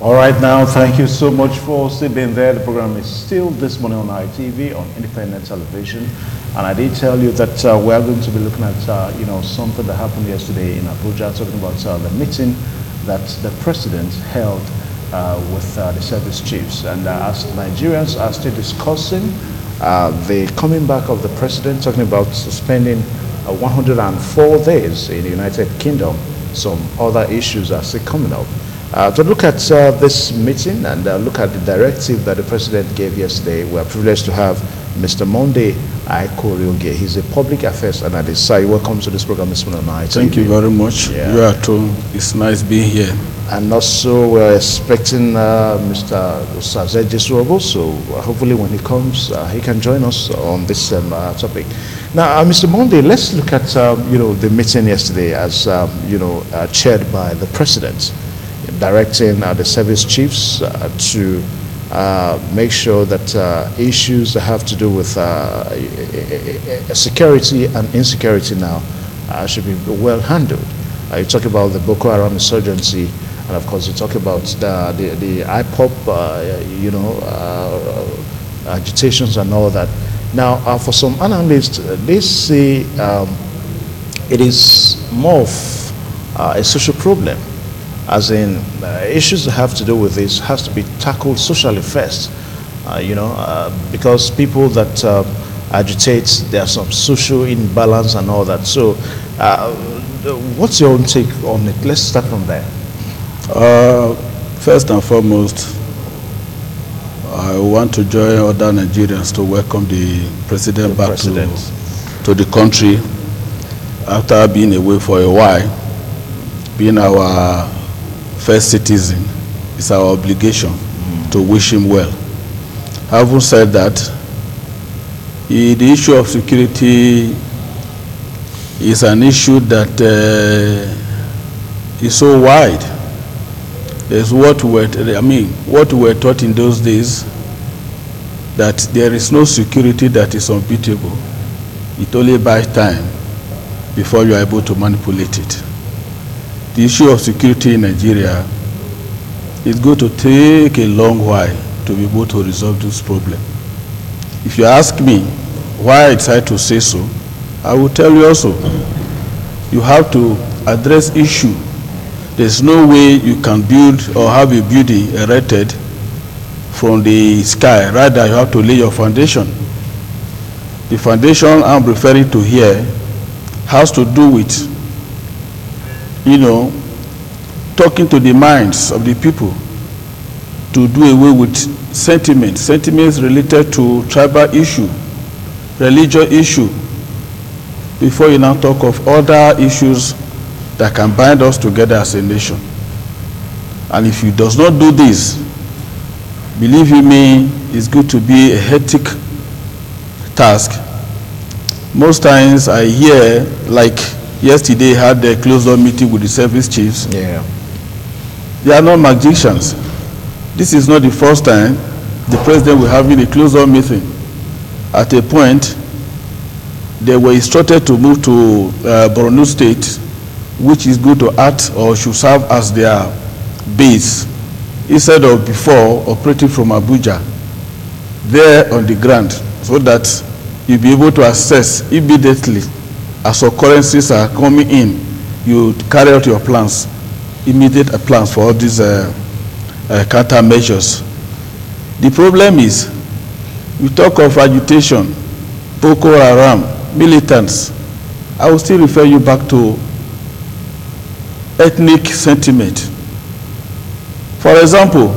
All right, now, thank you so much for still being there. The program is still This Morning on ITV on independent television. And I did tell you that we are going to be looking at, something that happened yesterday in Abuja, talking about the meeting that the president held with the service chiefs. And as Nigerians are still discussing the coming back of the president, talking about spending 104 days in the United Kingdom, some other issues are still coming up. To look at this meeting and look at the directive that the president gave yesterday, we are privileged to have Mr. Monday Aikorioge. He's a public affairs analyst. Sir, welcome to this program this morning. Thank you very much. Yeah. You are too. It's nice being here. And also we're expecting Mr. Saze Jesuobo, so hopefully when he comes, he can join us on this topic. Now, Mr. Monday, let's look at the meeting yesterday as chaired by the president, directing the service chiefs to make sure that issues that have to do with security and insecurity now should be well handled. You talk about the Boko Haram insurgency, and of course you talk about the IPOP, agitations and all that. Now, for some analysts, they say it is more of a social problem, as in issues that have to do with this has to be tackled socially first, because people that agitate, there are some social imbalance and all that. So what's your own take on it? Let's start from there. First and foremost, I want to join other Nigerians to welcome the president back to the country after being away for a while. Being our first citizen, it's our obligation to wish him well. Having said that, the issue of security is an issue that is so wide. There's what we were taught in those days, that there is no security that is unbeatable. It only buys time before you are able to manipulate it. The issue of security in Nigeria is going to take a long while to be able to resolve this problem. If you ask me why I decided to say so, I will tell you also. You have to address issue. There's no way you can build or have a building erected from the sky. Rather, you have to lay your foundation. The foundation I'm referring to here has to do with talking to the minds of the people to do away with sentiments related to tribal issue, religious issue, before you now talk of other issues that can bind us together as a nation. And if you does not do this, believe you me, it's going to be a hectic task. Most times I hear, like yesterday had a closed-door meeting with the service chiefs. Yeah. They are not magicians. This is not the first time the president will have a closed-door meeting. At a point, they were instructed to move to Borno State, which is going to act or should serve as their base, instead of before operating from Abuja, there on the ground, so that you'll be able to assess immediately as occurrences are coming in. You carry out your plans, immediate plans for all these countermeasures. The problem is, we talk of agitation, Boko Haram, militants. I will still refer you back to ethnic sentiment. For example,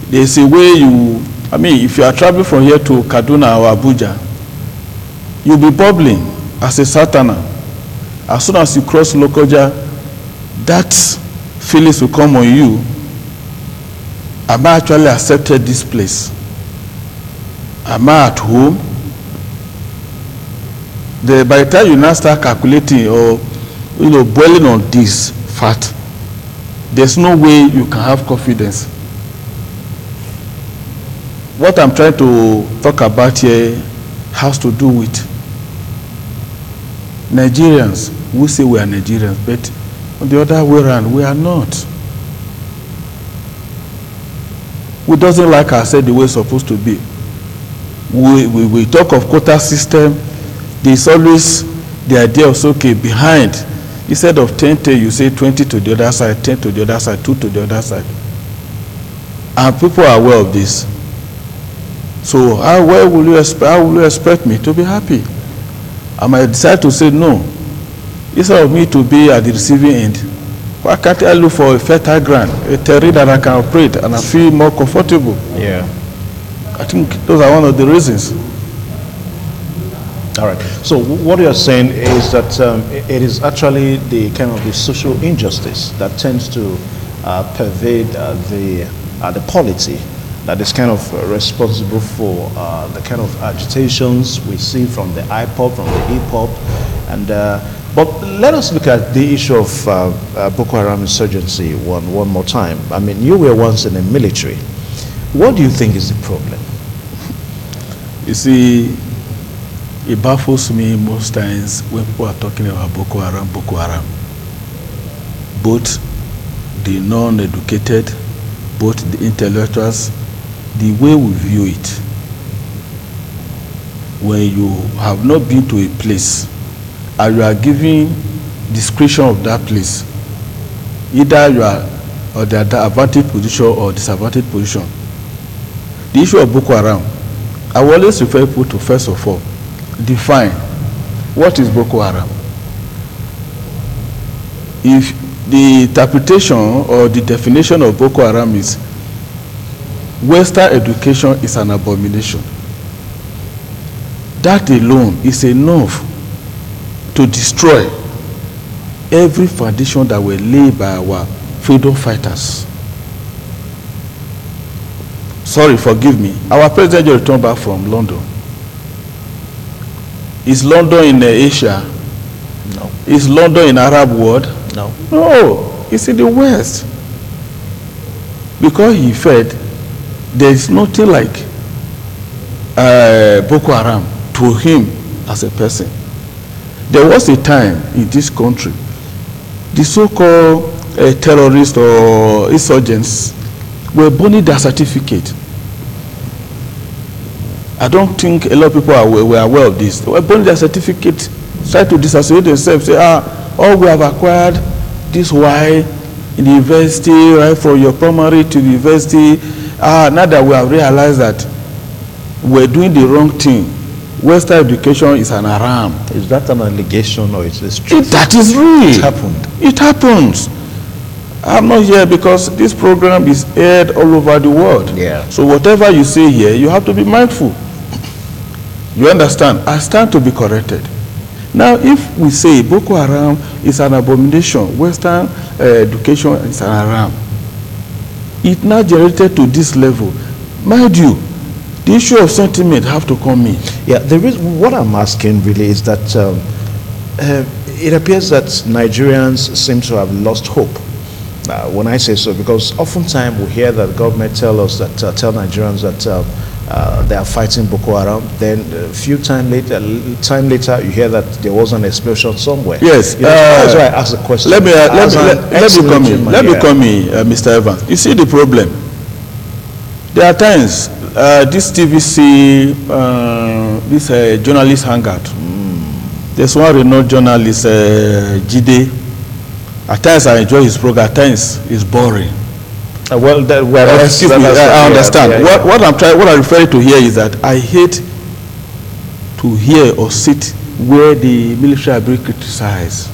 there's a way if you are traveling from here to Kaduna or Abuja, you'll be bubbling as a Satana. As soon as you cross Lokoja, that feelings will come on you. Am I actually accepted this place? Am I at home? By the time you now start calculating or boiling on this fat, there's no way you can have confidence. What I'm trying to talk about here has to do with Nigerians. We say we are Nigerians, but on the other way around, we are not. who doesn't like ourselves the way it's supposed to be. We talk of quota system. There's always the idea of, okay, behind, instead of 10, you say 20 to the other side, 10 to the other side, 2 to the other side. And people are aware of this. So how will you expect me to be happy? I might decide to say no. Instead of me to be at the receiving end, why can't I look for a fertile ground, a terrain that I can operate and I feel more comfortable? Yeah. I think those are one of the reasons. All right. So what you're saying is that it is actually the kind of the social injustice that tends to pervade the polity that is kind of responsible for the kind of agitations we see from the IPOP, from the hip-hop. And but let us look at the issue of Boko Haram insurgency one more time. I mean, you were once in the military. What do you think is the problem? You see, it baffles me most times when people are talking about Boko Haram. Both the non-educated, both the intellectuals, the way we view it. When you have not been to a place and you are giving description of that place, either you are on the advantage position or disadvantage position. The issue of Boko Haram, I will always refer people to, first of all, define what is Boko Haram. If the interpretation or the definition of Boko Haram is Western education is an abomination, that alone is enough to destroy every foundation that were laid by our freedom fighters. Sorry, forgive me. Our president just returned back from London. Is London in Asia? No. Is London in Arab world? No. No, it's in the West. Because he felt there is nothing like Boko Haram to him as a person. There was a time in this country, the so-called terrorists or insurgents were burning their certificate. I don't think a lot of people were aware of this. They were burning their certificate, try to disassociate themselves, say, all we have acquired this Y in the university, right from your primary to the university. Now that we have realized that we're doing the wrong thing, Western education is an haram. Is that an allegation or is this true? That is real. It happened. It happens. I'm not here because this program is aired all over the world. Yeah. So whatever you say here, you have to be mindful. You understand? I stand to be corrected. Now, if we say Boko Haram is an abomination, Western education is an haram, it now generated to this level. Mind you, the issue of sentiment have to come in. Yeah, what I'm asking really is that it appears that Nigerians seem to have lost hope. When I say so, because oftentimes we hear that the government tell Nigerians that they are fighting Boko Haram. Then a few time later, you hear that there was an explosion somewhere. Yes, that's why I asked the question. Let me come in, Mr. Evans. You see the problem. There are times this TVC, this journalist hangout. There's one renowned journalist, Jide. At times I enjoy his program. At times it's boring. Excuse me, I understand. Yeah. What I'm referring to here is that I hate to hear or sit where the military are being criticized.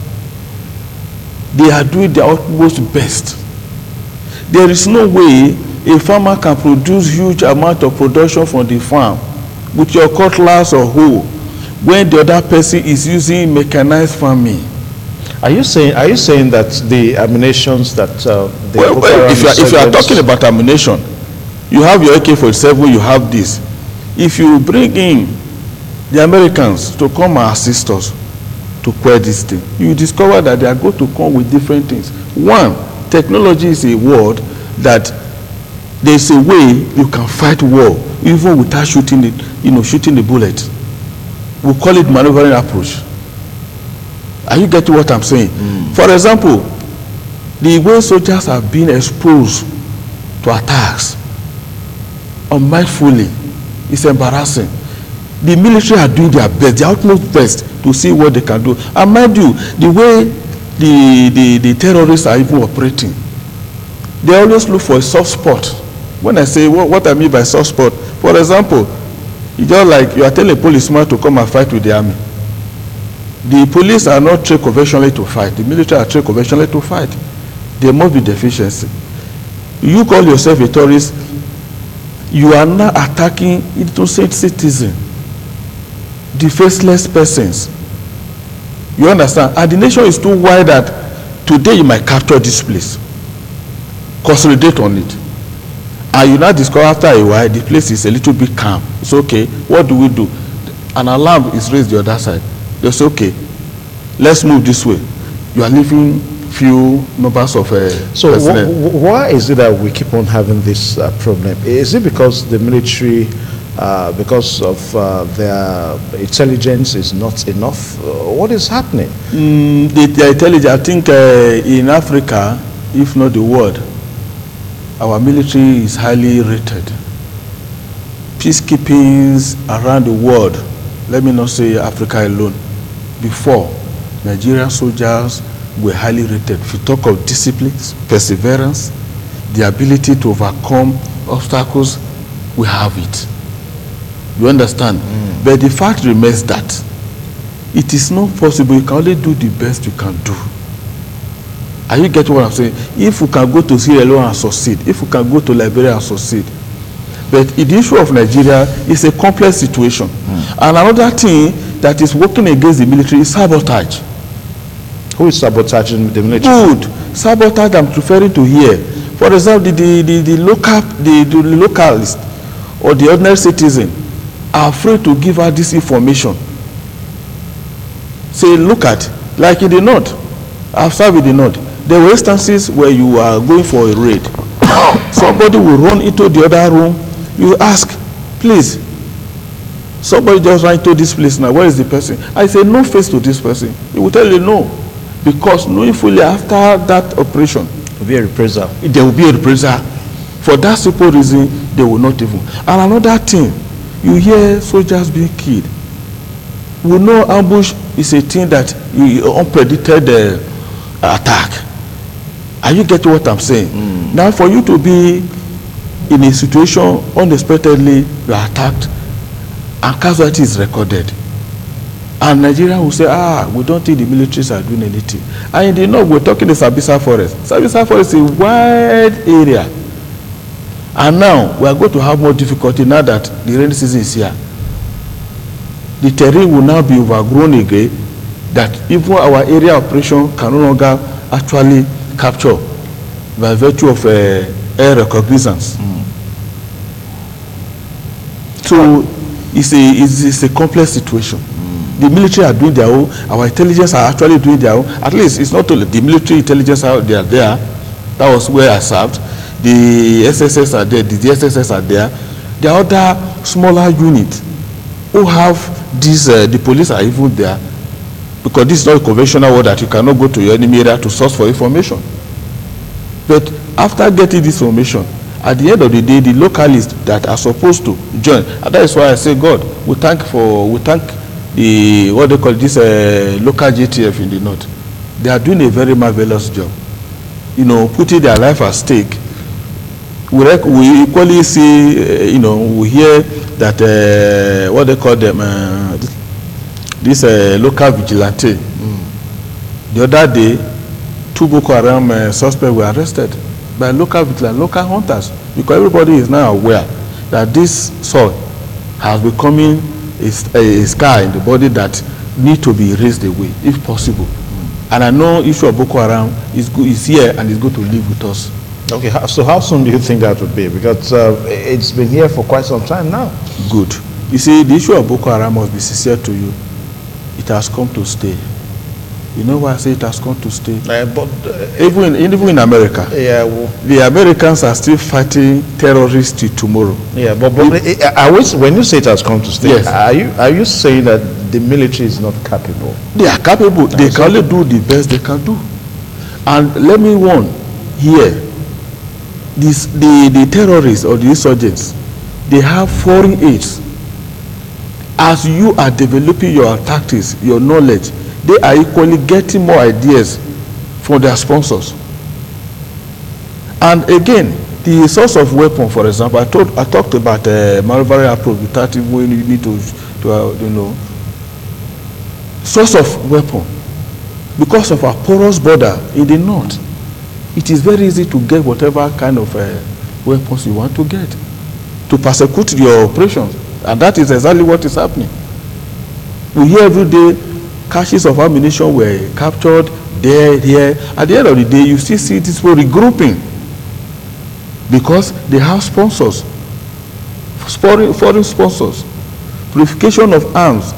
They are doing their utmost best. There is no way a farmer can produce huge amount of production from the farm with your cutlass or hoe when the other person is using mechanized farming. Are you saying that the ammunitions that if you are talking about ammunition, you have your AK-47, you have this. If you bring in the Americans to come and assist us to quell this thing, you discover that they are going to come with different things. One, technology is a word that there's a way you can fight war even without shooting the bullet. We call it maneuvering approach. Are you getting what I'm saying? For example, the way soldiers have been exposed to attacks unmindfully. It's embarrassing. The military are doing their best, their utmost best to see what they can do. And mind you, the way the terrorists are even operating, they always look for a soft spot. When I say what I mean by soft spot, for example, it's just like you are telling a policeman to come and fight with the army. The police are not trained conventionally to fight. The military are trained conventionally to fight. There must be deficiency. You call yourself a terrorist, you are now attacking innocent citizens, the faceless persons. You understand? And the nation is too wide that today you might capture this place, consolidate on it. And you now discover after a while the place is a little bit calm. It's okay. What do we do? An alarm is raised the other side. They say, okay, let's move this way. You are leaving few numbers of so why is it that we keep on having this problem? Is it because the military, because of their intelligence is not enough? What is happening? The intelligence, I think in Africa, if not the world, our military is highly rated. Peacekeepings around the world, let me not say Africa alone, before, Nigerian soldiers were highly rated. If you talk of discipline, perseverance, the ability to overcome obstacles, we have it. You understand? But the fact remains that it is not possible. You can only do the best you can do. Are you getting what I'm saying? If we can go to Sierra Leone and succeed, if we can go to Liberia and succeed, but the issue of Nigeria is a complex situation. And another thing that is working against the military is sabotage. Who is sabotaging the military? Good. Sabotage I'm referring to here. For example, the localist or the ordinary citizen are afraid to give out this information. Say, look at, like in the north, I've served in the north, there were instances where you are going for a raid. Somebody will run into the other room. You ask, please, somebody just ran into this place now. Where is the person? I say, no face to this person. He will tell you no. Because knowing fully after that operation, there will be a reprisal. There will be a reprisal. For that simple reason, they will not even. And another thing, you hear soldiers being killed. We know ambush is a thing that you unpredicted attack. Are you getting what I'm saying? Now, for you to be in a situation unexpectedly, you are attacked, and casualty is recorded. And Nigeria will say, we don't think the militaries are doing anything. And in the north, we're talking the Sambisa Forest. Sambisa Forest is a wide area. And now, we are going to have more difficulty now that the rainy season is here. The terrain will now be overgrown again, that even our area operation can no longer actually capture by virtue of air reconnaissance. So it's a complex situation. The military are doing their own, our intelligence are actually doing their own. At least it's not only the military intelligence out there. That was where I served. The SSS are there, the DSSS are there. There are other smaller units who have these, the police are even there. Because this is not a conventional word that you cannot go to your enemy area to source for information. But after getting this information, at the end of the day, the localists that are supposed to join, and that is why I say, God, we thank the, what they call this, local JTF in the north. They are doing a very marvelous job. You know, putting their life at stake. We equally see, we hear that, what they call them, this local vigilante. The other day, 2 Boko Haram suspects were arrested by local vigilante, local hunters, because everybody is now aware that this soil has becoming a scar in the body that need to be erased away, if possible. And I know issue of Boko Haram is here and is going to live with us. Okay, so how soon do you think that would be? Because it's been here for quite some time now. Good. You see, the issue of Boko Haram must be sincere to you. It has come to stay. You know why I say it has come to stay? Even in America, the Americans are still fighting terrorists till tomorrow. Yeah, but when you say it has come to stay, yes, are you saying that the military is not capable? They are capable. They can only do the best they can do. And let me warn here, the terrorists or the insurgents, they have foreign aids. As you are developing your tactics, your knowledge, they are equally getting more ideas from their sponsors. And again, the source of weapon, for example, I talked about malversary approach without even you need to source of weapon. Because of our porous border in the north, it is very easy to get whatever kind of weapons you want to get to persecute your operations, and that is exactly what is happening. We hear every day caches of ammunition were captured there, here. At the end of the day, you still see this people regrouping because they have sponsors, foreign sponsors, purification of arms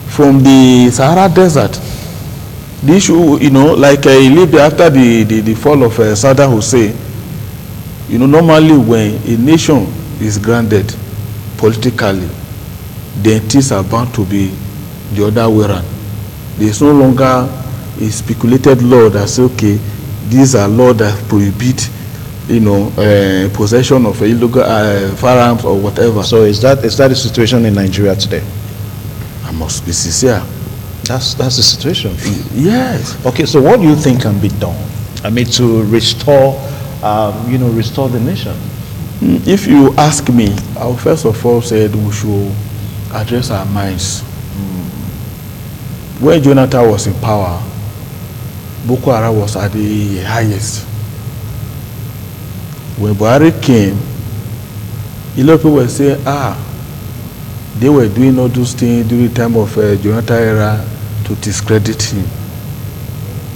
from the Sahara Desert. The issue, like in Libya after the fall of Saddam Hussein, normally when a nation is grounded politically, then things are bound to be the other way around. There is no longer a speculated law that says, okay, these are laws that prohibit, possession of illegal firearms or whatever. So is that the situation in Nigeria today? I must be sincere. That's the situation. Yes. Okay, so what do you think can be done? I mean, to restore, restore the nation. If you ask me, I will first of all said we should address our minds. When Jonathan was in power, Boko Haram was at the highest. When Buhari came, a lot of people were saying, they were doing all those things during the time of Jonathan era to discredit him.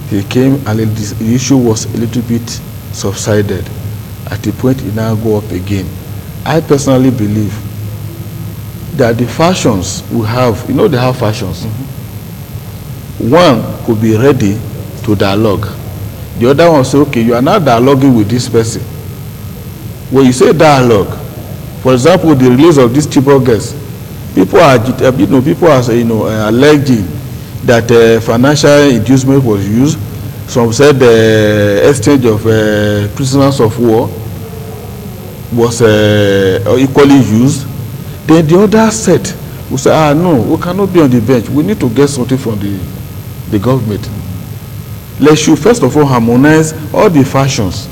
He came and the issue was a little bit subsided. At the point it now go up again. I personally believe that the factions we have, they have factions. One could be ready to dialogue. The other one say, okay, you are not dialoguing with this person. When you say dialogue, for example, the release of these Chibok girls, people are, alleging that financial inducement was used. Some said the exchange of prisoners of war was equally used. Then the other set will say, no, we cannot be on the bench. We need to get something from the government. Let's should first of all harmonize all the factions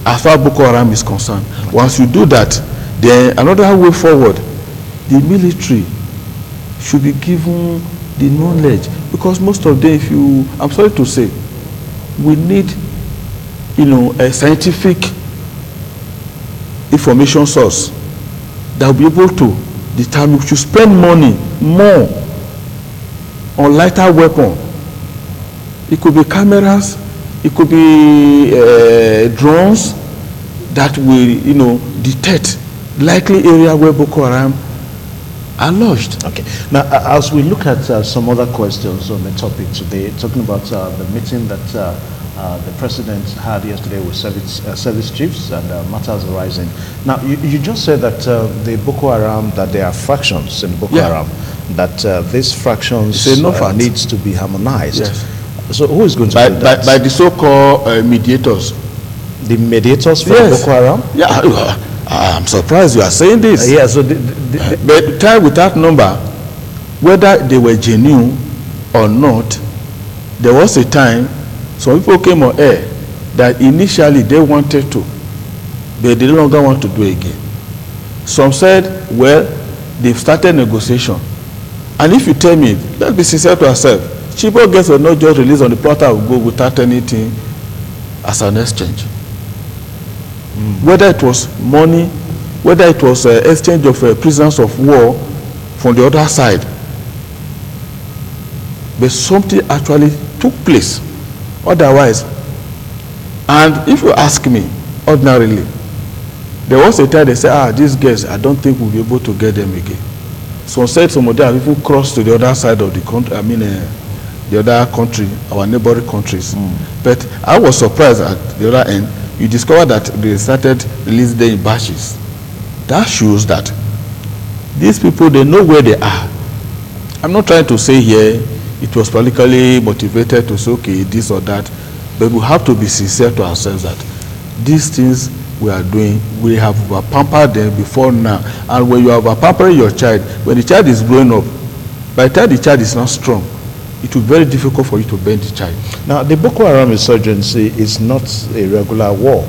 as far as Boko Haram is concerned. Once you do that, then another way forward, the military should be given the knowledge, because most of them, I'm sorry to say, we need, a scientific information source that will be able to determine. We should spend money more on lighter weapon. It could be cameras, it could be drones that will, detect likely area where Boko Haram are lodged. Okay. Now, as we look at some other questions on the topic today, talking about the meeting that the president had yesterday with service chiefs and matters arising. Now, you just said that the Boko Haram, that there are fractions in Boko Haram, that these fractions needs to be harmonized. Yes. So who is going to do that? By the so-called mediators. The mediators for Boko Haram? Yeah, I'm surprised you are saying this. Yeah, so but try with that number, whether they were genuine or not, there was a time some people came on air that initially they wanted to, but they no longer want to do it again. Some said, well, they've started negotiation. And if you tell me, let's be sincere to ourselves, Chibok girls were not just released on the platter of gold without anything as an exchange. Whether it was money, whether it was exchange of prisoners of war from the other side, but something actually took place. Otherwise, and if you ask me, ordinarily, there was a time they said, these guys, I don't think we'll be able to get them again. Some said some of them have even crossed to the other side of the country, the other country, our neighboring countries. But I was surprised at the other end. You discover that they started releasing them in batches. That shows that these people, they know where they are. I'm not trying to say here it was politically motivated to say, okay, this or that, but we have to be sincere to ourselves that these things we are doing, we have pampered them before now. And when you are pampering your child, when the child is growing up, by the time the child is not strong, it will be very difficult for you to bend the child. Now, the Boko Haram insurgency is not a regular war.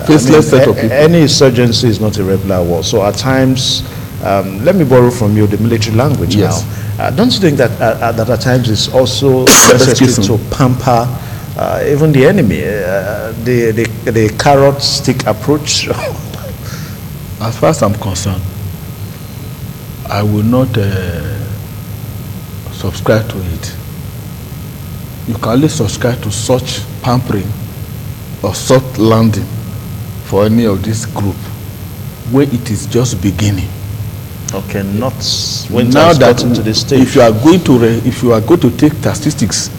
Faceless set of people. Any insurgency is not a regular war. So at times, let me borrow from you the military language Yes. now. Don't you think that at times it's also necessary to pamper even the enemy, the carrot stick approach? As far as I'm concerned, I will not subscribe to it. You can only subscribe to such pampering or soft landing for any of this group where it is just beginning. Okay, not when Now that to the stage. if you are going to take statistics,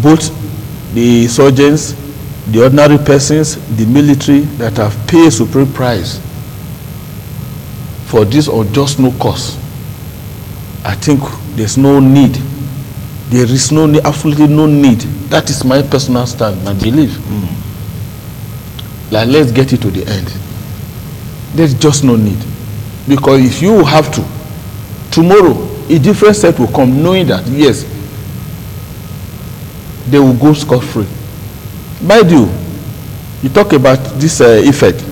both the insurgents, the ordinary persons, the military that have paid supreme price for this unjust no cause, I think there's no need. There is no need, absolutely no need. That is my personal stand, my belief. Like, let's get it to the end. There's just no need. Because if you have to, tomorrow, a different set will come knowing that, yes, they will go scot-free. Mind you, you talk about this effect.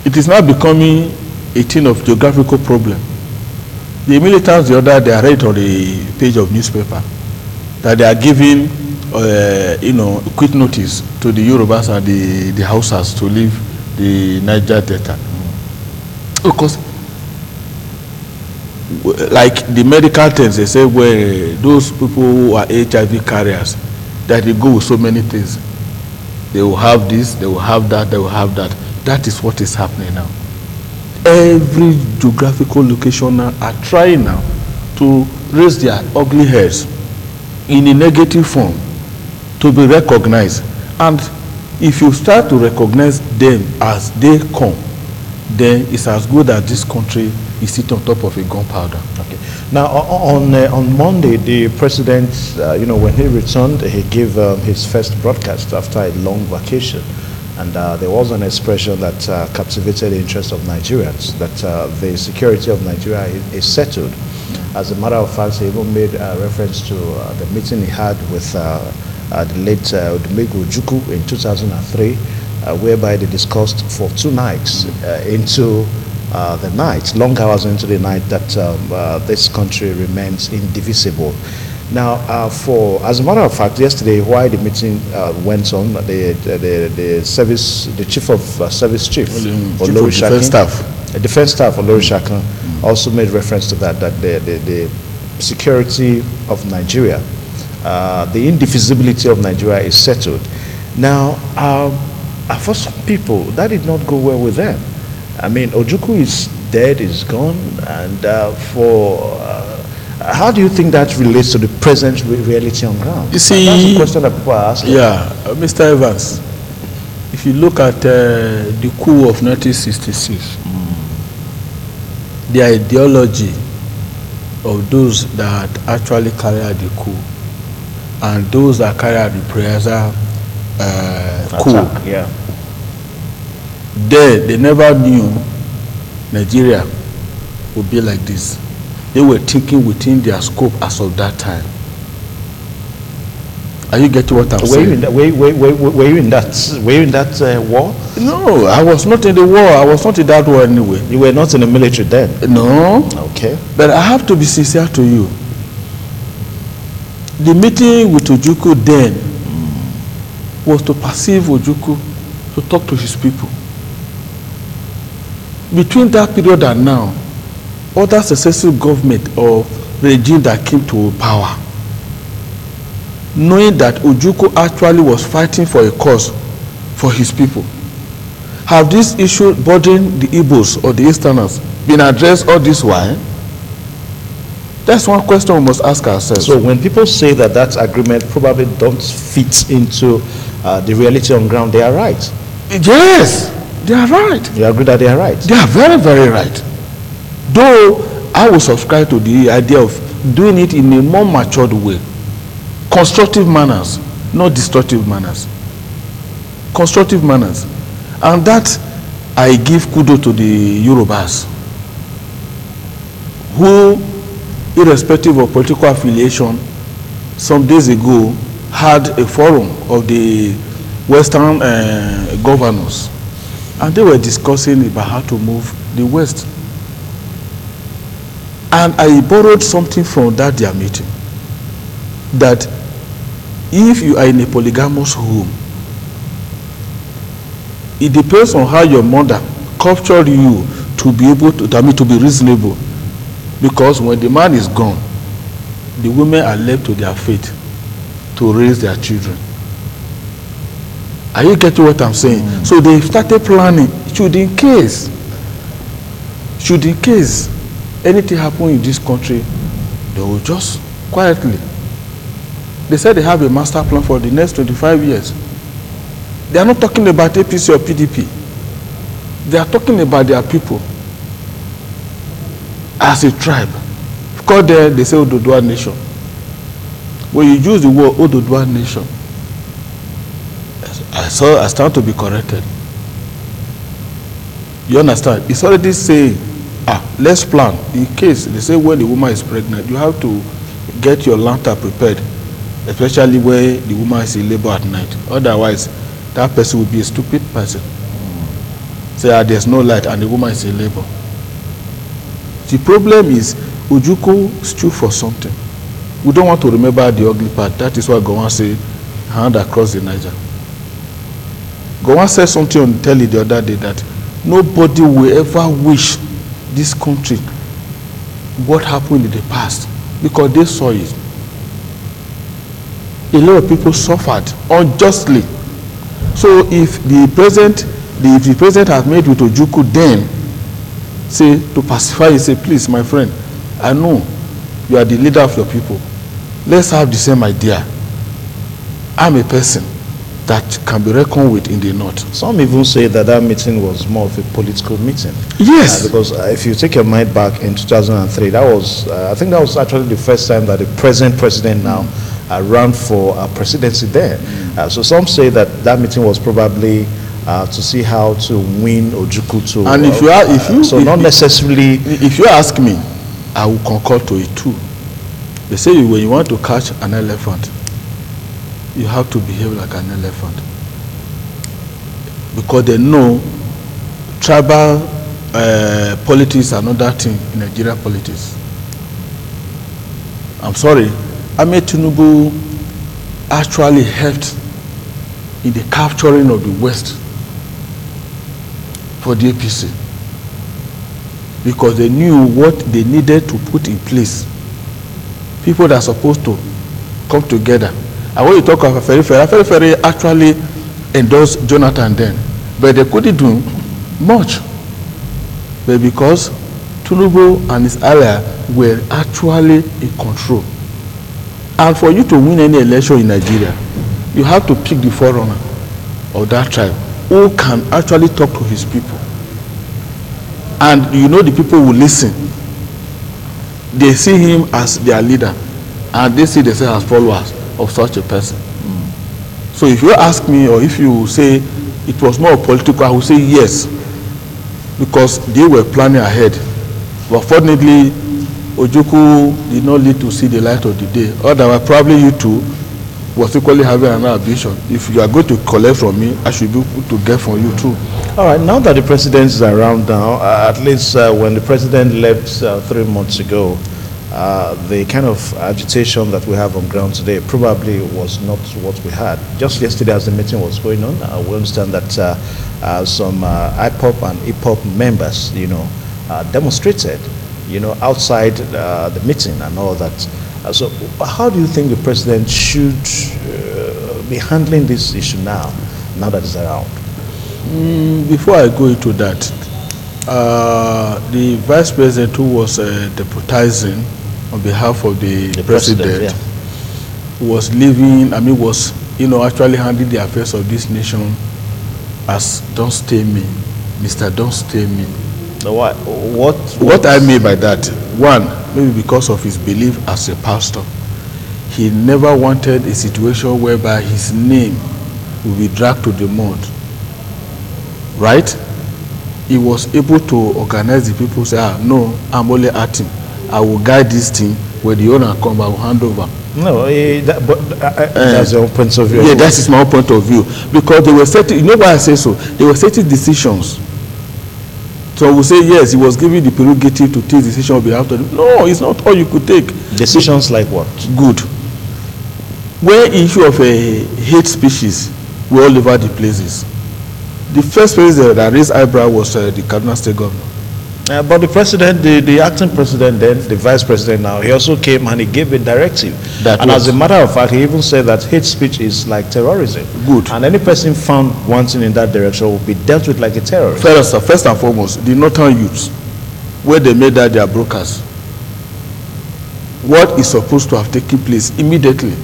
It is now becoming a thing of geographical problem. The militants the other day, I read on the page of newspaper that they are giving, quick notice to the Yorubas and the Hausas to leave the Niger Delta. Because, like the medical terms, they say where those people who are HIV carriers, that they go with so many things. They will have this, they will have that, they will have that. That is what is happening now. Every geographical location now are trying now to raise their ugly heads in a negative form to be recognized. And if you start to recognize them as they come, then it's as good as this country is sitting on top of a gunpowder. Okay. Now, on Monday, the president, when he returned, he gave his first broadcast after a long vacation. And there was an expression that captivated the interest of Nigerians, that the security of Nigeria is settled. As a matter of fact, he even made reference to the meeting he had with the late Odumegwu Ojukwu in 2003, whereby they discussed for 2 nights into the night, long hours into the night, that this country remains indivisible. Now, as a matter of fact, yesterday, while the meeting went on, the chief of service chief, Olori Shakin, defense staff, Olori Shakin, also made reference to that the security of Nigeria, the indivisibility of Nigeria is settled. Now, for some people, that did not go well with them. I mean, Ojukwu is dead, is gone, and how do you think that relates to the present reality on ground? You see, that's the question that people are asking. Yeah, Mr. Evans, if you look at the coup of 1966, the ideology of those that actually carried out the coup and those that carried out the Preaza coup, yeah. They never knew Nigeria would be like this. They were thinking within their scope as of that time. Are you getting what I'm saying? Were you in that war? No, I was not in the war. I was not in that war anyway. You were not in the military then? No. Okay. But I have to be sincere to you. The meeting with Ojukwu then was to perceive Ojukwu to talk to his people. Between that period and now, other successive government or regime that came to power, knowing that Ojukwu actually was fighting for a cause for his people, have this issue bothering the Igbos or the Easterners been addressed all this while? That's one question we must ask ourselves. So when people say that agreement probably don't fit into the reality on ground, they are right? Yes, they are right. You agree that they are right? They are very, very right. Though I will subscribe to the idea of doing it in a more matured way. Constructive manners, not destructive manners. Constructive manners. And that I give kudos to the Yorubas, who, irrespective of political affiliation, some days ago had a forum of the Western governors, and they were discussing about how to move the West. And I borrowed something from that their meeting, that if you are in a polygamous home, it depends on how your mother cultured you to be able to, to be reasonable. Because when the man is gone, the women are left to their fate to raise their children. Are you getting what I'm saying? So they started planning, should in case anything happen in this country, they will just quietly. They said they have a master plan for the next 25 years. They are not talking about APC or PDP. They are talking about their people as a tribe. Because there they say Oduduwa nation. When you use the word Oduduwa nation, I stand to be corrected. You understand? It's already saying, let's plan. In case they say when the woman is pregnant, you have to get your lantern prepared, especially where the woman is in labor at night. Otherwise, that person will be a stupid person. Say there's no light and the woman is in labor. The problem is Ojukwu stew for something. We don't want to remember the ugly part. That is why Gowon said, hand across the Niger. Gowon said something on the telly the other day that nobody will ever wish this country what happened in the past because they saw it. A lot of people suffered unjustly. So if the president has made with Ojukwu then, say to pacify, he say, please, my friend, I know you are the leader of your people. Let's have the same idea. I'm a person that can be reckoned with in the north. Some even say that that meeting was more of a political meeting. Yes. Because if you take your mind back in 2003, that was, I think that was actually the first time that the present president now ran for presidency there. So some say that that meeting was probably to see how to win Ojukwu to. And if you ask me, I will concur to it too. They say when you want to catch an elephant, you have to behave like an elephant. Because they know tribal politics are not that thing in Nigerian politics. I'm sorry, Ahmed Tinubu actually helped in the capturing of the West for the APC. Because they knew what they needed to put in place. People that are supposed to come together. And when you talk of Afenifere actually endorsed Jonathan then. But they couldn't do much. But because Tinubu and his ally were actually in control. And for you to win any election in Nigeria, you have to pick the forerunner of that tribe who can actually talk to his people. And you know the people will listen. They see him as their leader, and they see themselves as followers of such a person. So if you ask me, or if you say it was more political, I will say yes, because they were planning ahead. But fortunately, Ojukwu did not live to see the light of the day. Otherwise, probably you too was equally having an ambition. If you are going to collect from me, I should be able to get from you too. All right, now that the president is around now, at least when the president left 3 months ago, the kind of agitation that we have on ground today probably was not what we had. Just yesterday as the meeting was going on, we understand that some IPOP and IPOP members, demonstrated, outside the meeting and all that. So how do you think the president should be handling this issue now that he's around? Before I go into that, the vice president who was deputizing on behalf of the president was leaving, was actually handling the affairs of this nation as Don't Stay Me, Mr. Don't Stay Me. What I mean by that, one, maybe because of his belief as a pastor, he never wanted a situation whereby his name will be dragged to the mud right? He was able to organize the people, say, no, I'm only acting. I will guide this thing. When the owner come, I will hand over. No, that's your point of view. Yeah, that is my own point of view. Because they were setting, you know why I say so? They were setting decisions. So we say, yes, he was given the prerogative to take decision on behalf of them. No, it's not all you could take. Decisions like what? Good. When issue of a hate species were all over the places, the first person that raised eyebrow was the Kaduna State governor. But the president, the acting president then, the vice president now, he also came and he gave a directive. And as a matter of fact, he even said that hate speech is like terrorism. Good. And any person found wanting in that direction will be dealt with like a terrorist. First and foremost, the northern youths, where they made that their brokers, what is supposed to have taken place immediately?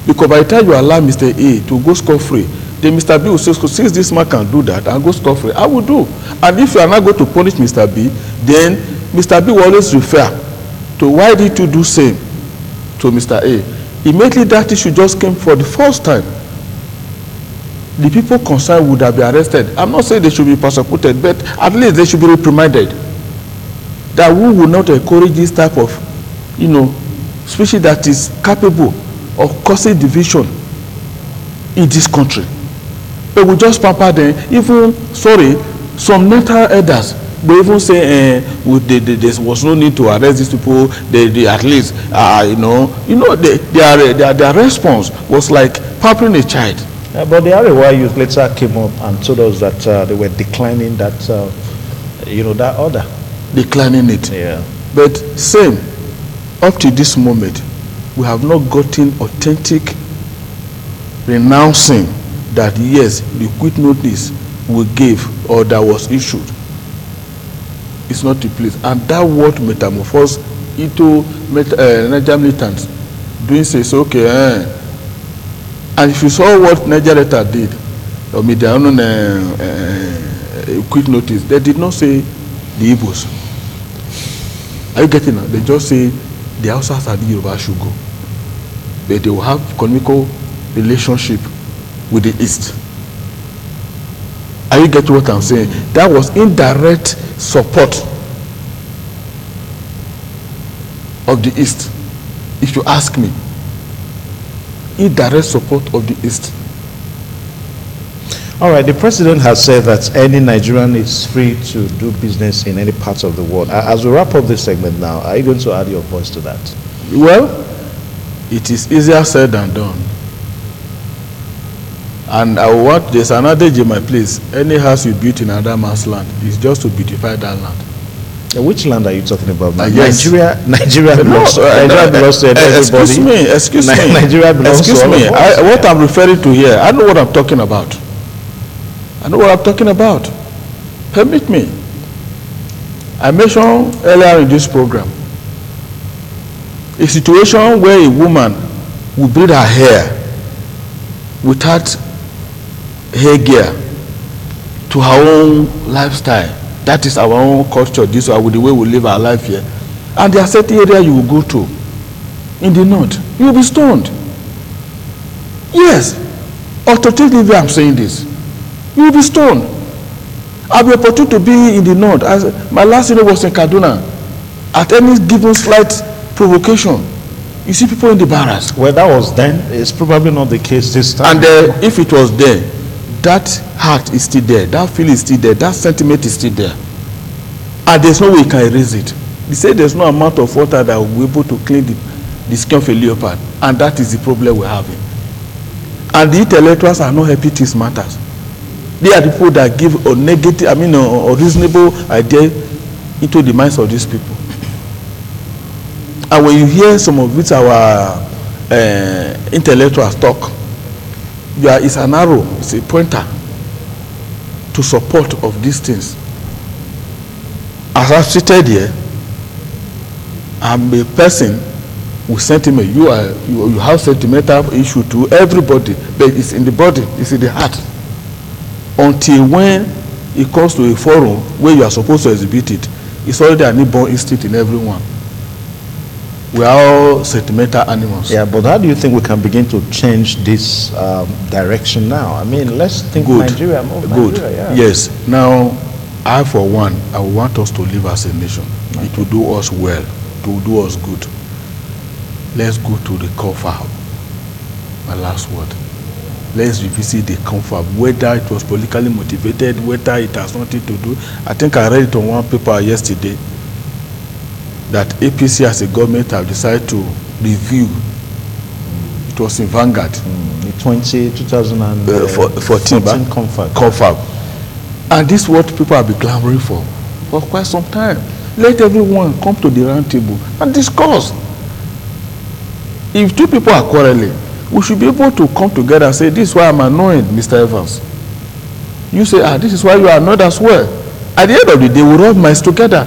Because by the time you allow Mr. A to go scot-free, then Mr. B will say, since this man can do that and go scot-free, I will do. And if you are not going to punish Mr. B, then Mr. B will always refer to why did you do same to Mr. A. Immediately that issue just came for the first time. The people concerned would have been arrested. I'm not saying they should be persecuted, but at least they should be reprimanded. That we will not encourage this type of, species that is capable of causing division in this country. But we just pamper them. Even, some mental elders, they even say there was no need to arrest these people. They at least, their response was like pampering a child. But the Arewa youth later came up and told us that they were declining that, that order. Declining it. Yeah. But same, up to this moment, we have not gotten authentic renouncing that yes, the quit notice we gave or that was issued is not the place. And that word metamorphose into Niger militants doing say, okay, and if you saw what Niger Delta did, or their own quit notice, they did not say the Igbos. Are you getting it? They just say the Hausas and the Yoruba should go. But they will have economical relationship with the East. Are you getting what I'm saying? That was indirect support of the East, if you ask me. Indirect support of the East. All right, the president has said that any Nigerian is free to do business in any part of the world. As we wrap up this segment now, are you going to add your voice to that? Well, it is easier said than done. And there's an adage in my place, any house you build in another man's land is just to beautify that land. Which land are you talking about? Yes. Nigeria belongs to everybody. Excuse me. Nigeria belongs to all of us. What I'm referring to here, I know what I'm talking about. Permit me. I mentioned earlier in this program a situation where a woman will braid her hair without hair gear to her own lifestyle. That is our own culture. This is the way we live our life here. And there are certain areas you will go to in the north, you will be stoned. Yes, authoritatively I'm saying this. You will be stoned. I'll be opportune to be in the north. My last year was in Kaduna. At any given slight provocation, you see people in the barracks. Well, that was then. It's probably not the case this time. And if it was there, that heart is still there. That feeling is still there. That sentiment is still there. And there's no way you can erase it. They say there's no amount of water that will be able to clean the skin of a leopard. And that is the problem we're having. And the intellectuals are not happy these matters. They are the people that give a negative, a reasonable idea into the minds of these people. And when you hear some of it, our intellectuals talk, it's an arrow, it's a pointer to support of these things. As I've stated here, I'm a person with sentiment. You have sentimental issue to everybody, but it's in the body, it's in the heart. Until when it comes to a forum where you are supposed to exhibit it, it's already an inborn instinct in everyone. We are all sentimental animals. Yeah, but how do you think we can begin to change this direction now? I mean, let's think Nigeria, more Nigeria, yeah. Yes. Now, I, for one, I want us to live as a nation. Okay. It will do us well. It will do us good. Let's go to the confab. My last word. Let's revisit the confab, whether it was politically motivated, whether it has nothing to do. I think I read it on one paper yesterday that APC as a government have decided to review. It was in Vanguard. The 2014 confab. And this is what people have been clamoring for quite some time. Let everyone come to the round table and discuss. If two people are quarreling, we should be able to come together and say, this is why I'm annoyed, Mr. Evans. You say, this is why you are annoyed as well. At the end of the day, we rub minds together.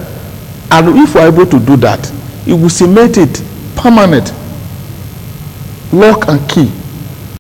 And if we are able to do that, it will cement it permanent. Lock and key.